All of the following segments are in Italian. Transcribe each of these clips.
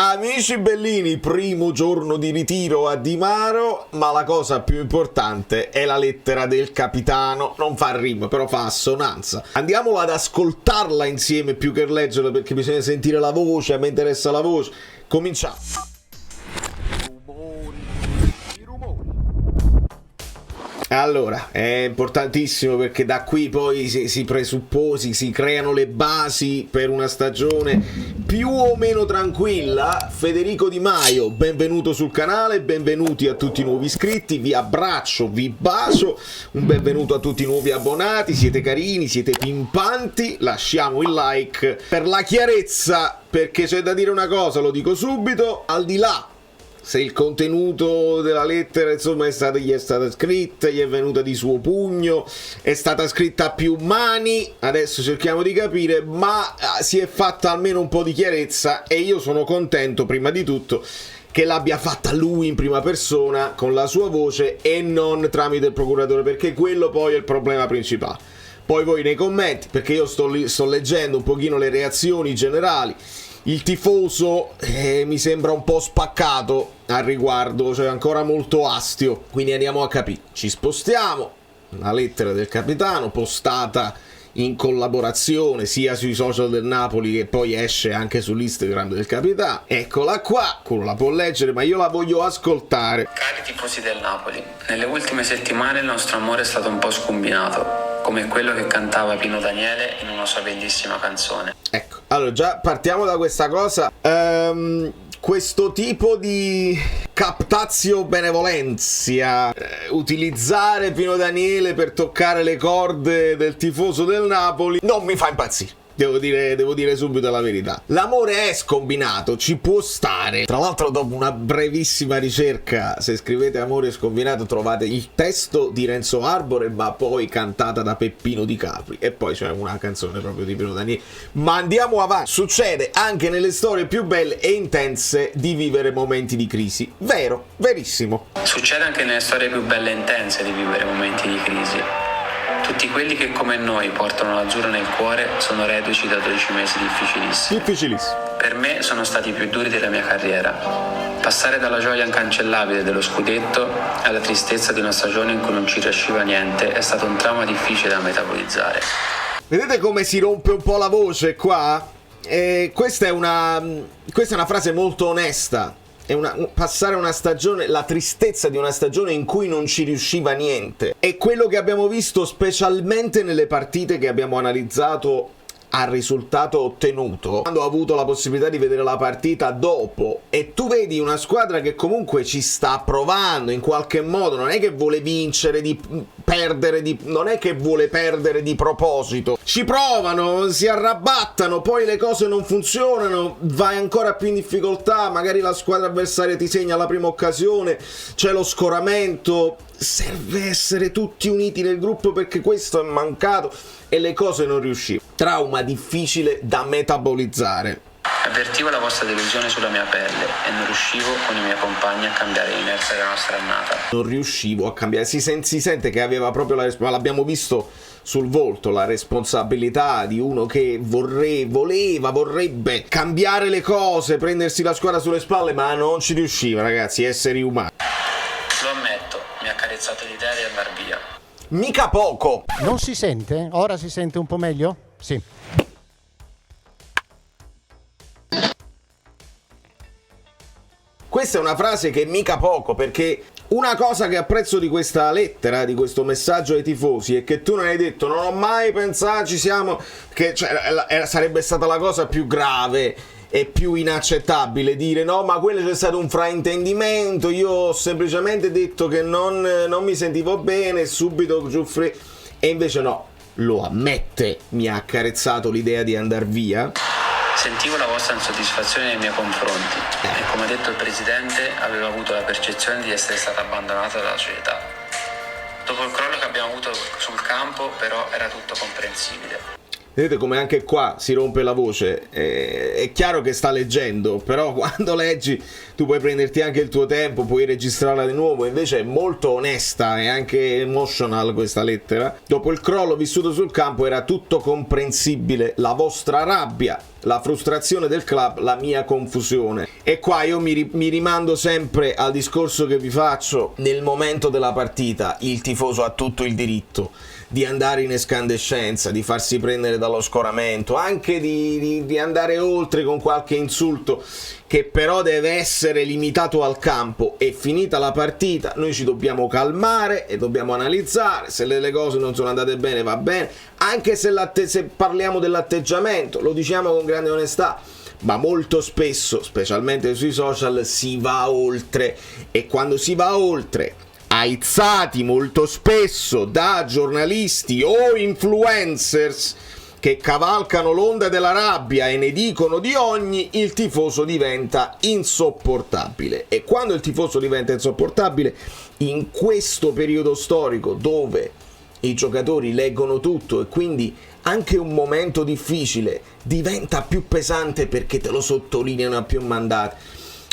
Amici bellini, primo giorno di ritiro a Dimaro, ma la cosa più importante è la lettera del capitano. Non fa rima, però fa assonanza. Andiamolo ad ascoltarla insieme più che leggerla, perché bisogna sentire la voce, a me interessa la voce. Cominciamo. Allora, è importantissimo perché da qui poi si presupposi, si creano le basi per una stagione più o meno tranquilla. Federico Di Maio, benvenuto sul canale, benvenuti a tutti i nuovi iscritti, vi abbraccio, vi bacio, un benvenuto a tutti i nuovi abbonati, siete carini, siete pimpanti, lasciamo il like per la chiarezza, perché c'è da dire una cosa, lo dico subito, al di là se il contenuto della lettera insomma gli è stata scritta, gli è venuta di suo pugno, è stata scritta a più mani, adesso cerchiamo di capire, ma si è fatta almeno un po' di chiarezza e io sono contento prima di tutto che l'abbia fatta lui in prima persona con la sua voce e non tramite il procuratore, perché quello poi è il problema principale. Poi voi nei commenti, perché io sto leggendo un pochino le reazioni generali, il tifoso mi sembra un po' spaccato al riguardo, cioè ancora molto astio, quindi andiamo a capire. Ci spostiamo, la lettera del capitano postata in collaborazione sia sui social del Napoli che poi esce anche sull'Instagram del capitano. Eccola qua, quello la può leggere ma io la voglio ascoltare. Cari tifosi del Napoli, nelle ultime settimane il nostro amore è stato un po' scombinato, come quello che cantava Pino Daniele in una sua bellissima canzone. Ecco, allora già partiamo da questa cosa. Questo tipo di captatio benevolenzia, utilizzare Pino Daniele per toccare le corde del tifoso del Napoli, non mi fa impazzire. Devo dire subito la verità. L'amore è scombinato, ci può stare. Tra l'altro, dopo una brevissima ricerca, se scrivete amore scombinato trovate il testo di Renzo Arbore, ma poi cantata da Peppino Di Capri. E poi c'è una canzone proprio di Pino Daniele. Ma andiamo avanti. Succede anche nelle storie più belle e intense di vivere momenti di crisi. Vero, verissimo. Succede anche nelle storie più belle e intense di vivere momenti di crisi. Tutti quelli che come noi portano l'azzurro nel cuore sono reduci da 12 mesi difficilissimi. Difficilissimo. Per me sono stati i più duri della mia carriera. Passare dalla gioia incancellabile dello scudetto alla tristezza di una stagione in cui non ci riusciva niente è stato un trauma difficile da metabolizzare. Vedete come si rompe un po' la voce qua? Questa è una frase molto onesta. Passare una stagione, la tristezza di una stagione in cui non ci riusciva niente. È quello che abbiamo visto specialmente nelle partite che abbiamo analizzato al risultato ottenuto, quando ho avuto la possibilità di vedere la partita dopo, e tu vedi una squadra che comunque ci sta provando in qualche modo, non è che vuole vincere, non è che vuole perdere di proposito, ci provano, si arrabattano, poi le cose non funzionano, vai ancora più in difficoltà, magari la squadra avversaria ti segna la prima occasione, c'è lo scoramento, serve essere tutti uniti nel gruppo perché questo è mancato e le cose non riuscivano. Trauma difficile da metabolizzare. Avvertivo la vostra delusione sulla mia pelle e non riuscivo con i miei compagni a cambiare l'inerzia della nostra annata. Non riuscivo a cambiare, si sente che aveva proprio l'abbiamo visto sul volto, la responsabilità di uno che vorrebbe cambiare le cose, prendersi la squadra sulle spalle, ma non ci riusciva, ragazzi, esseri umani. Lo ammetto, mi ha accarezzato l'idea di andar via. Mica poco! Non si sente? Ora si sente un po' meglio? Sì. Questa è una frase che mica poco, perché una cosa che apprezzo di questa lettera, di questo messaggio ai tifosi, è che tu non hai detto non ho mai pensato ci siamo, che sarebbe stata la cosa più grave e più inaccettabile dire no ma quello c'è stato un fraintendimento, io ho semplicemente detto che non mi sentivo bene, subito Giuffre, e invece no, lo ammette, mi ha accarezzato l'idea di andar via. Sentivo la vostra insoddisfazione nei miei confronti e come ha detto il presidente avevo avuto la percezione di essere stata abbandonata dalla società. Dopo il crollo che abbiamo avuto sul campo però era tutto comprensibile. Vedete come anche qua si rompe la voce. È chiaro che sta leggendo, però quando leggi tu puoi prenderti anche il tuo tempo, puoi registrarla di nuovo. Invece è molto onesta e anche emotional questa lettera. Dopo il crollo vissuto sul campo era tutto comprensibile, la vostra rabbia, la frustrazione del club, la mia confusione. E qua io mi rimando sempre al discorso che vi faccio: nel momento della partita il tifoso ha tutto il diritto di andare in escandescenza, di farsi prendere dallo scoramento, anche di andare oltre con qualche insulto, che però deve essere limitato al campo. E finita la partita noi ci dobbiamo calmare e dobbiamo analizzare. Se le cose non sono andate bene, va bene, anche se parliamo dell'atteggiamento lo diciamo con grande onestà, ma molto spesso, specialmente sui social, si va oltre, e quando si va oltre, aizzati molto spesso da giornalisti o influencers che cavalcano l'onda della rabbia e ne dicono di ogni, il tifoso diventa insopportabile. E quando il tifoso diventa insopportabile, in questo periodo storico dove i giocatori leggono tutto e quindi anche un momento difficile diventa più pesante perché te lo sottolineano a più mandati,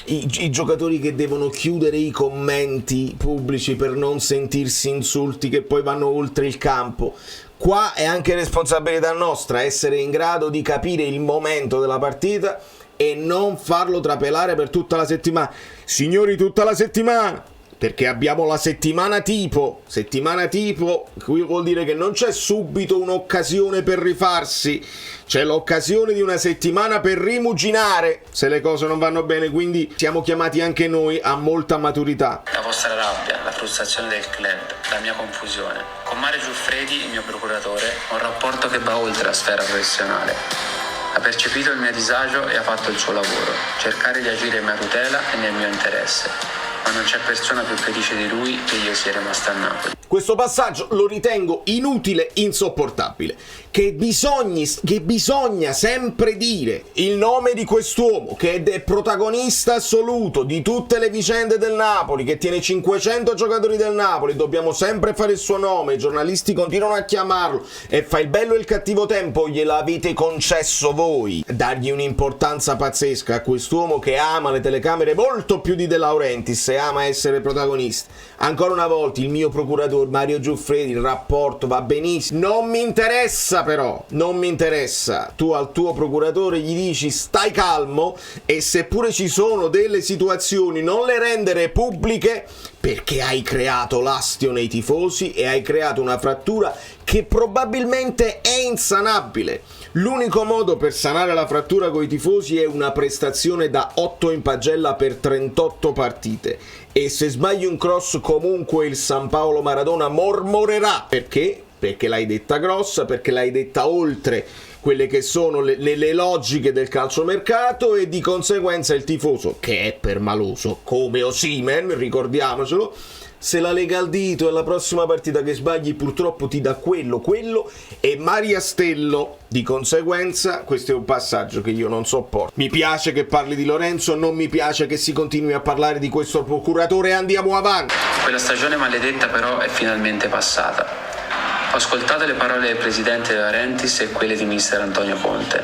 i giocatori che devono chiudere i commenti pubblici per non sentirsi insulti che poi vanno oltre il campo. Qua è anche responsabilità nostra essere in grado di capire il momento della partita e non farlo trapelare per tutta la settimana. Signori, tutta la settimana, perché abbiamo la settimana tipo, qui vuol dire che non c'è subito un'occasione per rifarsi, c'è l'occasione di una settimana per rimuginare se le cose non vanno bene, quindi siamo chiamati anche noi a molta maturità. La vostra rabbia, la frustrazione del club, la mia confusione. Con Mario Giuffredi, il mio procuratore, ho un rapporto che va oltre la sfera professionale. Ha percepito il mio disagio e ha fatto il suo lavoro, cercare di agire in mia tutela e nel mio interesse. Ma non c'è persona più felice di lui che io sia rimasta a Napoli. Questo passaggio lo ritengo inutile, insopportabile. Che bisogna sempre dire il nome di quest'uomo che è protagonista assoluto di tutte le vicende del Napoli, che tiene 500 giocatori del Napoli, dobbiamo sempre fare il suo nome, i giornalisti continuano a chiamarlo e fa il bello e il cattivo tempo, gliel'avete concesso voi. Dargli un'importanza pazzesca a quest'uomo che ama le telecamere molto più di De Laurentiis e ama essere protagonista. Ancora una volta il mio procuratore Mario Giuffredi, il rapporto va benissimo, non mi interessa, però non mi interessa. Tu al tuo procuratore gli dici stai calmo, e seppure ci sono delle situazioni non le rendere pubbliche, perché hai creato l'astio nei tifosi e hai creato una frattura che probabilmente è insanabile. L'unico modo per sanare la frattura coi tifosi è una prestazione da 8 in pagella per 38 partite, e se sbagli un cross comunque il San Paolo Maradona mormorerà. Perché? Perché l'hai detta grossa, perché l'hai detta oltre quelle che sono le logiche del calciomercato, e di conseguenza il tifoso, che è permaloso come Osimhen, ricordiamocelo, se la lega al dito e la prossima partita che sbagli purtroppo ti dà quello e Maria Stello. Di conseguenza questo è un passaggio che io non sopporto. Mi piace che parli di Lorenzo, non mi piace che si continui a parlare di questo procuratore. Andiamo avanti. Quella stagione maledetta però è finalmente passata. Ho ascoltato le parole del presidente De Laurentiis e quelle di mister Antonio Conte.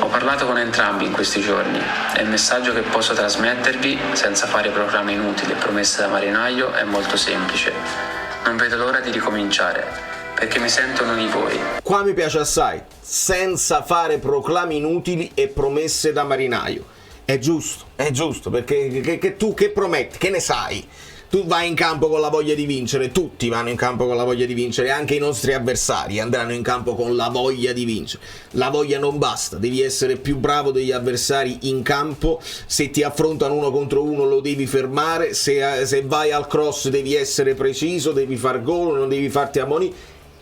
Ho parlato con entrambi in questi giorni e il messaggio che posso trasmettervi, senza fare proclami inutili e promesse da marinaio, è molto semplice. Non vedo l'ora di ricominciare, perché mi sento uno di voi. Qua mi piace assai, senza fare proclami inutili e promesse da marinaio. È giusto, perché tu che prometti, che ne sai? Tu vai in campo con la voglia di vincere, tutti vanno in campo con la voglia di vincere, anche i nostri avversari andranno in campo con la voglia di vincere. La voglia non basta, devi essere più bravo degli avversari in campo. Se ti affrontano uno contro uno lo devi fermare, se vai al cross devi essere preciso, devi far gol, non devi farti ammonire.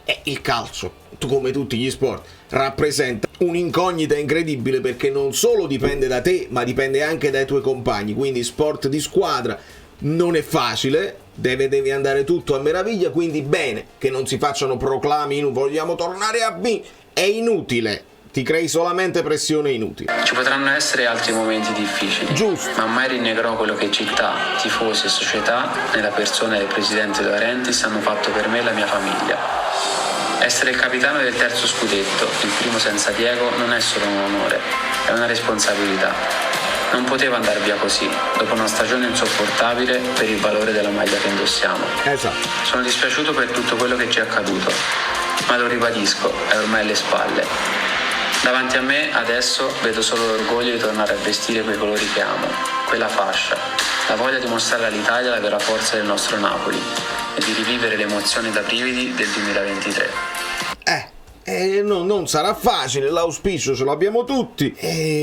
E il calcio, come tutti gli sport, rappresenta un'incognita incredibile, perché non solo dipende da te, ma dipende anche dai tuoi compagni. Quindi sport di squadra non è facile, deve andare tutto a meraviglia, quindi bene che non si facciano proclami, vogliamo tornare a B, è inutile, ti crei solamente pressione inutile. Ci potranno essere altri momenti difficili, giusto, ma mai rinnegherò quello che città, tifosi e società, nella persona del presidente De Laurentiis, hanno fatto per me e la mia famiglia. Essere il capitano del terzo scudetto, il primo senza Diego, non è solo un onore, è una responsabilità. Non poteva andare via così, dopo una stagione insopportabile per il valore della maglia che indossiamo. Esatto. Sono dispiaciuto per tutto quello che ci è accaduto, ma lo ribadisco, è ormai alle spalle. Davanti a me adesso vedo solo l'orgoglio di tornare a vestire quei colori che amo, quella fascia, la voglia di mostrare all'Italia la vera forza del nostro Napoli e di rivivere le emozioni da brividi del 2023. Non sarà facile, l'auspicio ce l'abbiamo tutti.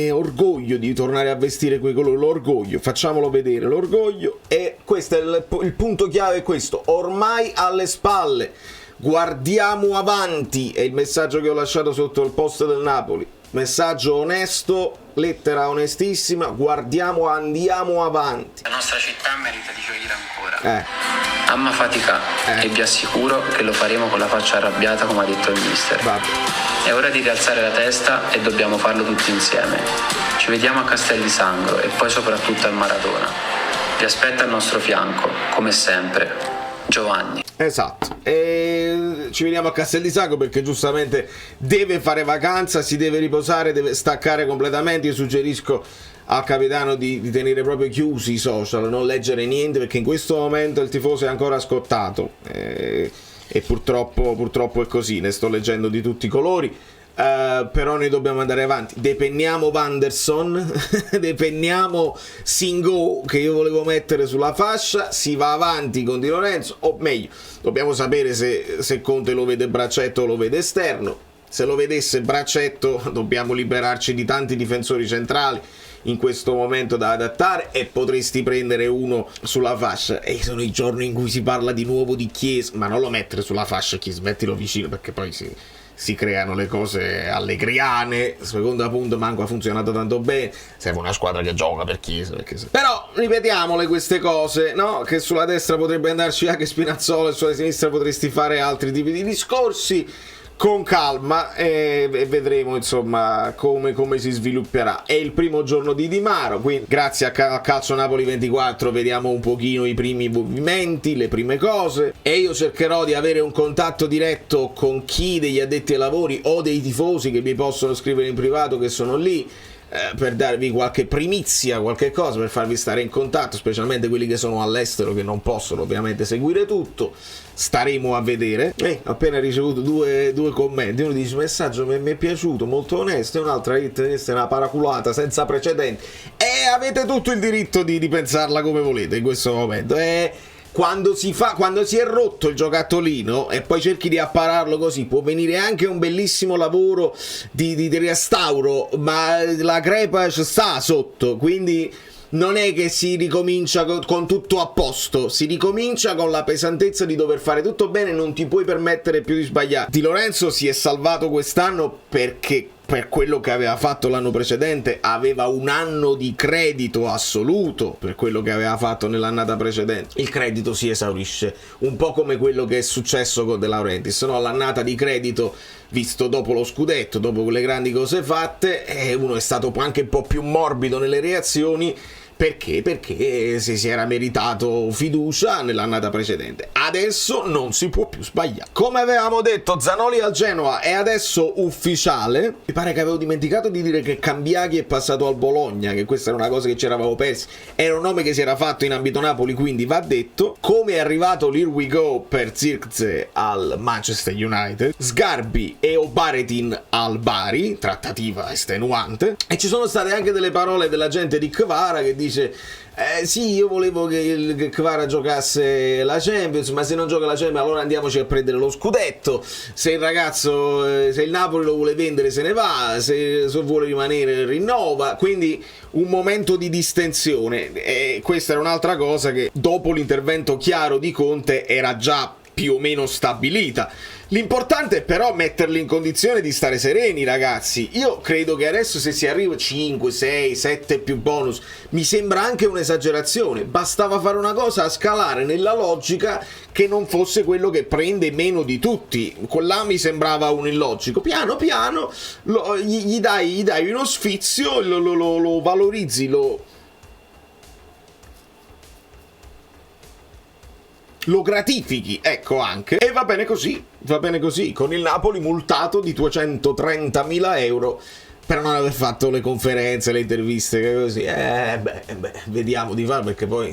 Orgoglio di tornare a vestire quei colori, l'orgoglio, facciamolo vedere, l'orgoglio. E questo è il punto chiave, è questo, ormai alle spalle. Guardiamo avanti, è il messaggio che ho lasciato sotto il post del Napoli. Messaggio onesto, lettera onestissima, guardiamo, andiamo avanti. La nostra città merita di gioire ancora. Amma fatica e vi assicuro che lo faremo con la faccia arrabbiata, come ha detto il mister. Vabbè. È ora di rialzare la testa e dobbiamo farlo tutti insieme. Ci vediamo a Castel di Sangro e poi soprattutto al Maradona. Vi aspetta al nostro fianco, come sempre. Giovanni. Esatto, e ci vediamo a Castel di Sangro perché giustamente deve fare vacanza, si deve riposare, deve staccare completamente. Io suggerisco al capitano di tenere proprio chiusi i social, non leggere niente, perché in questo momento il tifoso è ancora scottato e purtroppo è così, ne sto leggendo di tutti i colori. Però noi dobbiamo andare avanti. Depenniamo Wanderson, depenniamo Singo, che io volevo mettere sulla fascia. Si va avanti con Di Lorenzo, o meglio, dobbiamo sapere se Conte lo vede braccetto o lo vede esterno. Se lo vedesse braccetto dobbiamo liberarci di tanti difensori centrali in questo momento da adattare, e potresti prendere uno sulla fascia. E sono i giorni in cui si parla di nuovo di Chiesa, ma non lo mettere sulla fascia Chiesa, mettilo vicino, perché poi si creano le cose allegriane. Seconda punto, manco ha funzionato tanto bene, serve una squadra che gioca per Chiesa, però ripetiamole queste cose, no? Che sulla destra potrebbe andarci anche Spinazzola e sulla sinistra potresti fare altri tipi di discorsi. Con calma e vedremo insomma come si svilupperà. È il primo giorno di Di Maro, quindi grazie a Calcio Napoli 24 vediamo un pochino i primi movimenti, le prime cose, e io cercherò di avere un contatto diretto con chi degli addetti ai lavori o dei tifosi che mi possono scrivere in privato, che sono lì, per darvi qualche primizia, qualche cosa, per farvi stare in contatto, specialmente quelli che sono all'estero, che non possono ovviamente seguire tutto. Staremo a vedere. Appena ricevuto due commenti, uno dice messaggio mi è piaciuto, molto onesto, e un'altra questa è una paraculata senza precedenti, e avete tutto il diritto di pensarla come volete in questo momento. Quando si è rotto il giocattolino e poi cerchi di appararlo così, può venire anche un bellissimo lavoro di restauro, ma la crepa ci sta sotto, quindi non è che si ricomincia con tutto a posto, si ricomincia con la pesantezza di dover fare tutto bene, non ti puoi permettere più di sbagliare. Di Lorenzo si è salvato quest'anno perché per quello che aveva fatto l'anno precedente aveva un anno di credito assoluto per quello che aveva fatto nell'annata precedente. Il credito si esaurisce, un po' come quello che è successo con De Laurentiis, no? L'annata di credito visto dopo lo scudetto, dopo quelle grandi cose fatte, uno è stato anche un po' più morbido nelle reazioni. Perché? Perché si era meritato fiducia nell'annata precedente. Adesso non si può più sbagliare. Come avevamo detto, Zanoli al Genoa è adesso ufficiale. Mi pare che avevo dimenticato di dire che Cambiaghi è passato al Bologna, che questa era una cosa che ci eravamo persi. Era un nome che si era fatto in ambito Napoli, quindi va detto. Come è arrivato l'Here We Go per Zirkzee al Manchester United, Sgarbi e Obaretin al Bari, trattativa estenuante. E ci sono state anche delle parole della gente di Kvara che dice sì, io volevo che il Kvara giocasse la Champions, ma se non gioca la Champions allora andiamoci a prendere lo scudetto. Se il ragazzo, se il Napoli lo vuole vendere se ne va, se vuole rimanere rinnova. Quindi un momento di distensione, e questa era un'altra cosa che dopo l'intervento chiaro di Conte era già più o meno stabilita. L'importante è però metterli in condizione di stare sereni, ragazzi. Io credo che adesso, se si arriva a 5, 6, 7 più bonus, mi sembra anche un'esagerazione. Bastava fare una cosa, a scalare nella logica che non fosse quello che prende meno di tutti. Là mi sembrava un illogico. Piano piano gli dai uno sfizio, lo valorizzi, lo gratifichi, ecco, anche. E va bene così, con il Napoli multato di 230.000 euro per non aver fatto le conferenze, le interviste, così. Vediamo di farlo, perché poi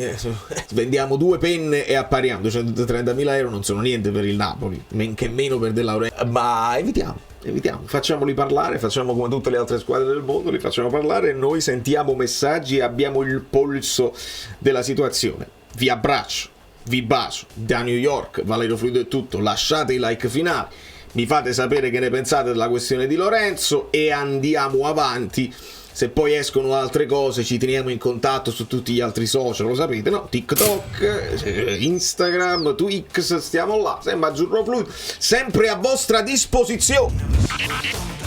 vendiamo 2 penne e appariamo. 230.000 euro non sono niente per il Napoli, men che meno per De Laurentiis. Ma evitiamo, facciamoli parlare, facciamo come tutte le altre squadre del mondo, li facciamo parlare, noi sentiamo messaggi e abbiamo il polso della situazione. Vi abbraccio, vi bacio da New York. Valerio Fluido è tutto, lasciate i like finali, mi fate sapere che ne pensate della questione di Lorenzo e andiamo avanti. Se poi escono altre cose ci teniamo in contatto su tutti gli altri social, lo sapete, no? TikTok, Instagram, Twix, stiamo là, sempre Azzurro Fluido, sempre a vostra disposizione.